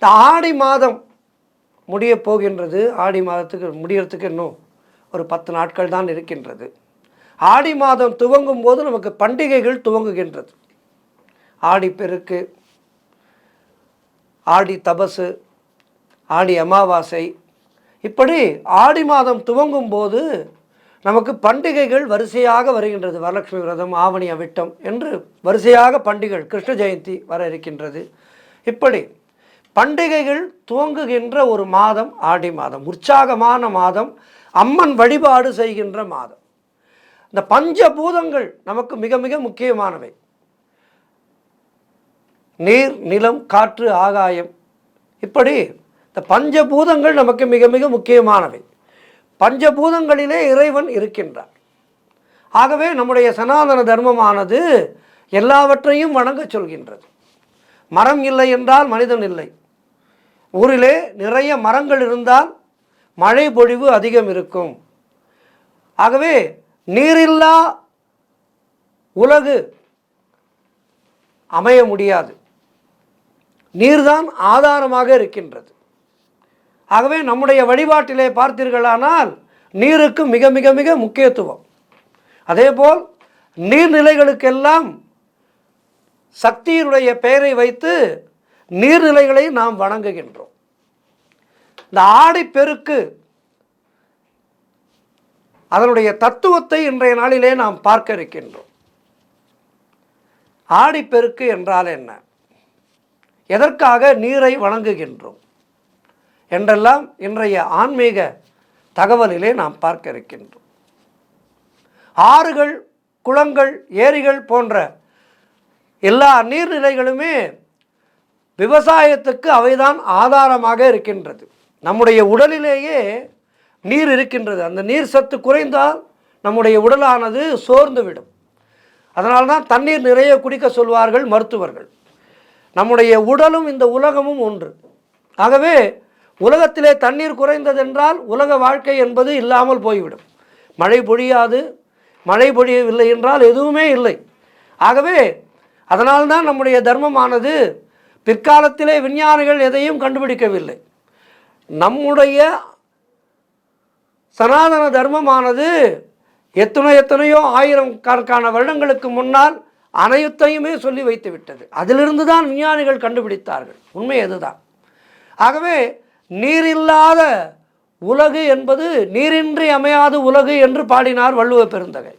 இந்த ஆடி மாதம் முடிய போகின்றது. ஆடி மாதத்துக்கு முடியறதுக்கு இன்னும் ஒரு 10 நாட்கள் தான் இருக்கின்றது. ஆடி மாதம் துவங்கும் போது நமக்கு பண்டிகைகள் துவங்குகின்றது. ஆடி பெருக்கு, ஆடி தபசு, ஆடி அமாவாசை, இப்படி ஆடி மாதம் துவங்கும் போது நமக்கு பண்டிகைகள் வரிசையாக வருகின்றது. வரலட்சுமி விரதம், ஆவணி அவிட்டம் என்று வரிசையாக பண்டிகைகள், கிருஷ்ண ஜெயந்தி வர இருக்கின்றது. இப்படி பண்டிகைகள் துவங்குகின்ற ஒரு மாதம் ஆடி மாதம். உற்சாகமான மாதம், அம்மன் வழிபாடு செய்கின்ற மாதம். இந்த பஞ்சபூதங்கள் நமக்கு மிக மிக முக்கியமானவை. நீர், நிலம், காற்று, ஆகாயம், இப்படி இந்த பஞ்சபூதங்கள் நமக்கு மிக மிக முக்கியமானவை. பஞ்சபூதங்களிலே இறைவன் இருக்கின்றார். ஆகவே நம்முடைய சனாதன தர்மமானது எல்லாவற்றையும் வணங்க சொல்கின்றது. மரம் இல்லை என்றால் மனிதன் இல்லை. ஊரிலே நிறைய மரங்கள் இருந்தால் மழை பொழிவு அதிகம் இருக்கும். ஆகவே நீரில்லா உலகு அமைய முடியாது. நீர்தான் ஆதாரமாக இருக்கின்றது. ஆகவே நம்முடைய வழிபாட்டிலே பார்த்தீர்களானால் நீருக்கு மிக மிக மிக முக்கியத்துவம். அதேபோல் நீர்நிலைகளுக்கெல்லாம் சக்தியினுடைய பெயரை வைத்து நீர்நிலைகளை நாம் வணங்குகின்றோம். இந்த ஆடிப்பெருக்கு அதனுடைய தத்துவத்தை இன்றைய நாளிலே நாம் பார்க்க இருக்கின்றோம். ஆடிப்பெருக்கு என்றால் என்ன, எதற்காக நீரை வணங்குகின்றோம் என்றெல்லாம் இன்றைய ஆன்மீக தகவலிலே நாம் பார்க்க இருக்கின்றோம். ஆறுகள், குளங்கள், ஏரிகள் போன்ற எல்லா நீர்நிலைகளுமே விவசாயத்துக்கு அவைதான் ஆதாரமாக இருக்கின்றது. நம்முடைய உடலிலேயே நீர் இருக்கின்றது. அந்த நீர் சத்து குறைந்தால் நம்முடைய உடலானது சோர்ந்து விடும். அதனால்தான் தண்ணீர் நிறைய குடிக்க சொல்வார்கள் மருத்துவர்கள். நம்முடைய உடலும் இந்த உலகமும் ஒன்று. ஆகவே உலகத்திலே தண்ணீர் குறைந்ததென்றால் உலக வாழ்க்கை என்பது இல்லாமல் போய்விடும். மழை பொழியாது, மழை பொழியவில்லை என்றால் எதுவுமே இல்லை. ஆகவே அதனால்தான் நம்முடைய தர்மமானது பிற்காலத்திலே விஞ்ஞானிகள் எதையும் கண்டுபிடிக்கவில்லை. நம்முடைய சனாதன தர்மமானது எத்தனையோ ஆயிரக்கணக்கான வருடங்களுக்கு முன்னால் அனைத்தையுமே சொல்லி வைத்து விட்டது. அதிலிருந்து தான் விஞ்ஞானிகள் கண்டுபிடித்தார்கள். உண்மை அதுதான். ஆகவே நீரில்லாத உலகு என்பது நீரின்றி அமையாது உலகு என்று பாடினார் வள்ளுவ பெருந்தகை.